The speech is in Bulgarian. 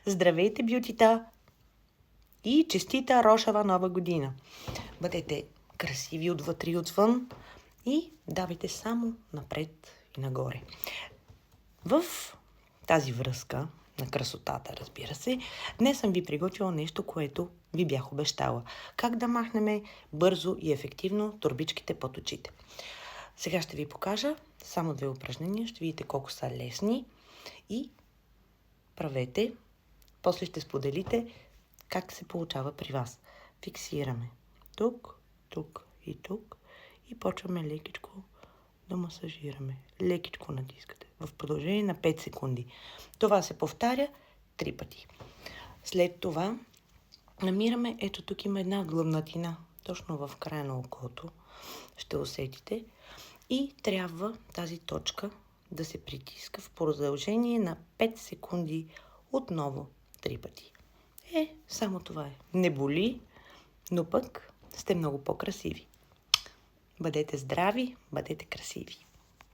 Здравейте, бютита! И честита рошава нова година! Бъдете красиви отвътре и отвън и давайте само напред и нагоре. В тази връзка на красотата, разбира се, днес съм ви приготвила нещо, което ви бях обещала. Как да махнем бързо и ефективно торбичките под очите. Сега ще ви покажа само 2 упражнения, ще видите колко са лесни и правете. После ще споделите как се получава при вас. Фиксираме тук, тук и тук и почваме лекичко да масажираме. Лекичко натискате в продължение на 5 секунди. Това се повтаря 3 пъти. След това намираме, ето тук има една глъбнатина, точно в края на окото. Ще усетите. И трябва тази точка да се притиска в продължение на 5 секунди отново 3 пъти. Само това е. Не боли, но пък сте много по-красиви. Бъдете здрави, бъдете красиви.